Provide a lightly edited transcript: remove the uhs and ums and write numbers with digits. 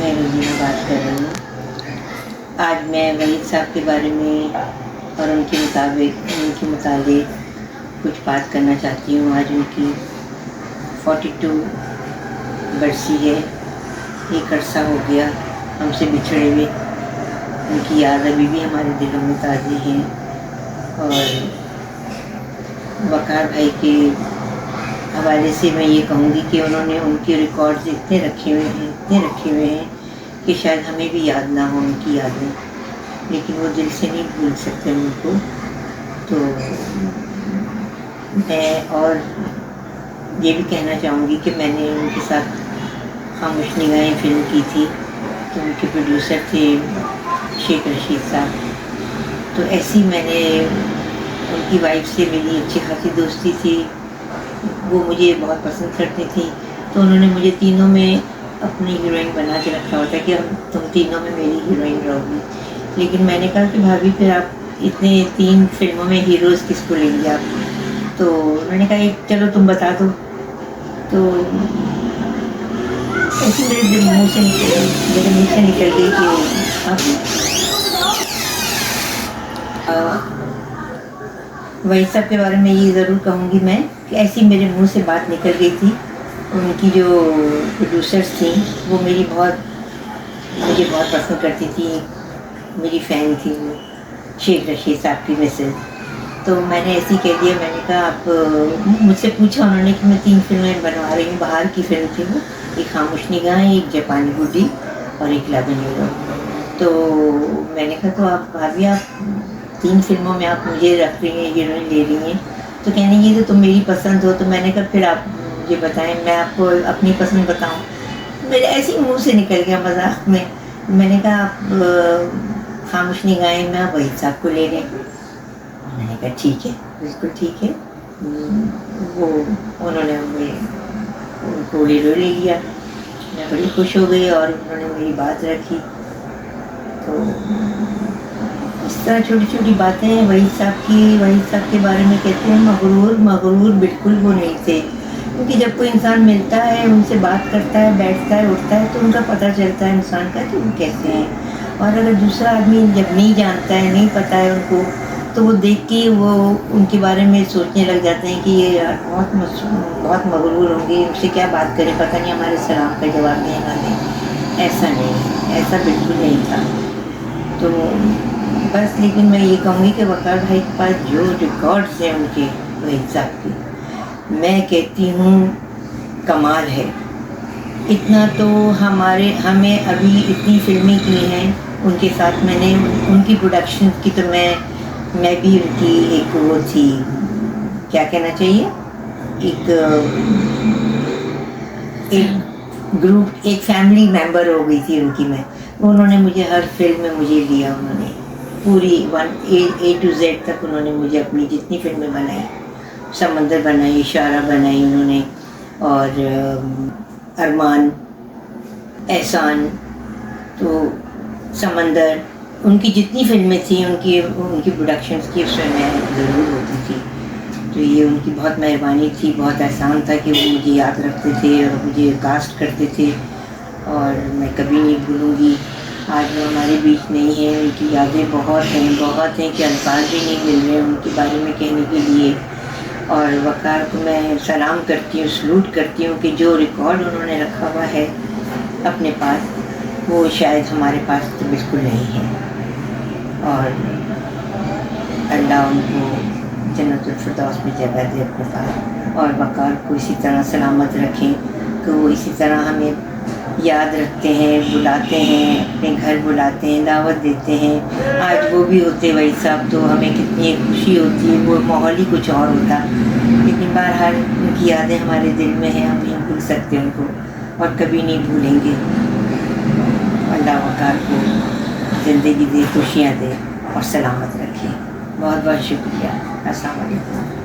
میں روزینہ بات کر رہی ہوں۔ آج میں وحید صاحب کے بارے میں اور ان کے متعلق کچھ بات کرنا چاہتی ہوں۔ آج ان کی 42 برسی ہے۔ ایک عرصہ ہو گیا ہم سے بچھڑے ہوئے، ان کی یاد ابھی بھی ہمارے دلوں میں تازی ہیں۔ اور وقار بھائی کے حوالے سے میں یہ کہوں گی کہ انہوں نے ان کے ریکارڈز اتنے رکھے ہوئے ہیں کہ شاید ہمیں بھی یاد نہ ہو ان کی یادیں، لیکن وہ دل سے نہیں بھول سکتے ان کو۔ تو میں اور یہ بھی کہنا چاہوں گی کہ میں نے ان کے ساتھ خاموش نگاہیں فلم کی تھی، تو ان کے پروڈیوسر تھے شیخ رشید صاحب۔ تو ایسی میں نے ان کی وائف سے میری اچھی خاصی دوستی تھی، وہ مجھے بہت پسند کرتی تھی، تو انہوں نے مجھے تینوں میں اپنی ہیروئن بنا کے رکھا ہوتا کہ تم تینوں میں میری ہیروئن رہو گی۔ لیکن میں نے کہا کہ بھابھی پھر آپ اتنے 3 فلموں میں ہیروز کس کو لیں گے آپ؟ تو انہوں نے کہا چلو تم بتا دو۔ تو ایسی میرے منہ سے نکل گئی کہ وحید صاحب کے بارے میں یہ ضرور کہوں گی میں کہ ایسی میرے منہ سے بات نکل گئی تھی۔ ان کی جو پروڈیوسرس تھیں وہ مجھے بہت پسند کرتی تھی، میری فین تھی وہ، شیخ رشید صاحب کی مسز۔ تو میں نے ایسے ہی کہہ دیا، میں نے کہا آپ مجھ سے پوچھا انہوں نے کہ میں 3 فلمیں بنوا رہی ہوں، باہر کی فلم تھی وہ، ایک خاموش نگاہیں، ایک جاپانی بڈھی اور ایک لابنیرو۔ تو میں نے کہا تو آپ بھابھی آپ 3 فلموں میں آپ مجھے رکھ رہی ہیں، ہیروئن لے رہی ہیں، تو کہنے یہ تو تم میری پسند ہو۔ تو میں نے کہا پھر آپ مجھے بتائیں، میں آپ کو اپنی پسند بتاؤں؟ میرے ایسے ہی منہ سے نکل گیا مذاق میں۔ میں نے کہا آپ خاموش نگاہیں میں آپ وحید صاحب کو لے لیں۔ میں نے کہا ٹھیک ہے، بالکل ٹھیک ہے۔ وہ انہوں نے ان کو ہیرو لے لیا، میں بڑی خوش ہو گئی اور انہوں نے میری بات رکھی۔ تو اس طرح چھوٹی چھوٹی باتیں ہیں وحید صاحب کے بارے میں کہتے ہیں مغرور بالکل وہ نہیں تھے، کیونکہ جب کوئی انسان ملتا ہے، ان سے بات کرتا ہے، بیٹھتا ہے، اٹھتا ہے، تو ان کا پتہ چلتا ہے انسان کا کہ وہ کیسے ہیں۔ اور اگر دوسرا آدمی جب نہیں جانتا ہے، نہیں پتہ ہے ان کو، تو وہ دیکھ کے وہ ان کے بارے میں سوچنے لگ جاتے ہیں کہ یہ یار بہت مغرور ہوں گے، ان سے کیا بات کریں، پتہ نہیں ہمارے سلام کا جواب دیں نہ دیں۔ ایسا نہیں، ایسا بالکل نہیں تھا۔ تو بس لیکن میں یہ کہوں گی کہ وقار بھائی کے پاس جو ریکارڈز ہیں ان کے، وحید صاحب کی، میں کہتی ہوں کمال ہے۔ اتنا تو ہمیں ابھی اتنی فلمیں کی ہیں ان کے ساتھ، میں نے ان کی پروڈکشن کی، تو میں بھی ان کی ایک وہ تھی، کیا کہنا چاہیے، ایک فیملی ممبر ہو گئی تھی ان کی میں۔ انہوں نے مجھے ہر فلم میں مجھے لیا، انہوں نے پوری A to Z تک انہوں نے مجھے اپنی جتنی فلمیں بنائی، سمندر بنائی، اشارہ بنائی انہوں نے، اور ارمان، احسان، تو سمندر، ان کی جتنی فلمیں تھیں ان کی پروڈکشنز کی، اس میں میں ضرور ہوتی تھی۔ تو یہ ان کی بہت مہربانی تھی، بہت احسان تھا کہ وہ مجھے یاد رکھتے تھے اور مجھے کاسٹ کرتے تھے، اور میں کبھی نہیں بھولوں گی۔ آج وہ ہمارے بیچ نہیں ہیں، ان کی یادیں بہت ہیں کہ الفاظ بھی نہیں مل رہے ان کے بارے میں کہنے کے لیے۔ اور وقار کو میں سلام کرتی ہوں، سلوٹ کرتی ہوں کہ جو ریکارڈ انہوں نے رکھا ہوا ہے اپنے پاس، وہ شاید ہمارے پاس تو بالکل نہیں ہے۔ اور اللہ ان کو جنت الفردوس میں جگہ دے اپنے پاس، اور وقار کو اسی طرح سلامت رکھیں کہ وہ اسی طرح ہمیں یاد رکھتے ہیں، بلاتے ہیں، اپنے گھر بلاتے ہیں، دعوت دیتے ہیں۔ آج وہ بھی ہوتے وحید صاحب تو ہمیں کتنی خوشی ہوتی ہے، وہ ماحول ہی کچھ اور ہوتا، لیکن بہرحال ان کی یادیں ہمارے دل میں ہیں، ہم نہیں بھول سکتے ان کو اور کبھی نہیں بھولیں گے۔ اللہ وقار کو زندگی دے، خوشیاں دے اور سلامت رکھے۔ بہت بہت شکریہ۔ السلام علیکم۔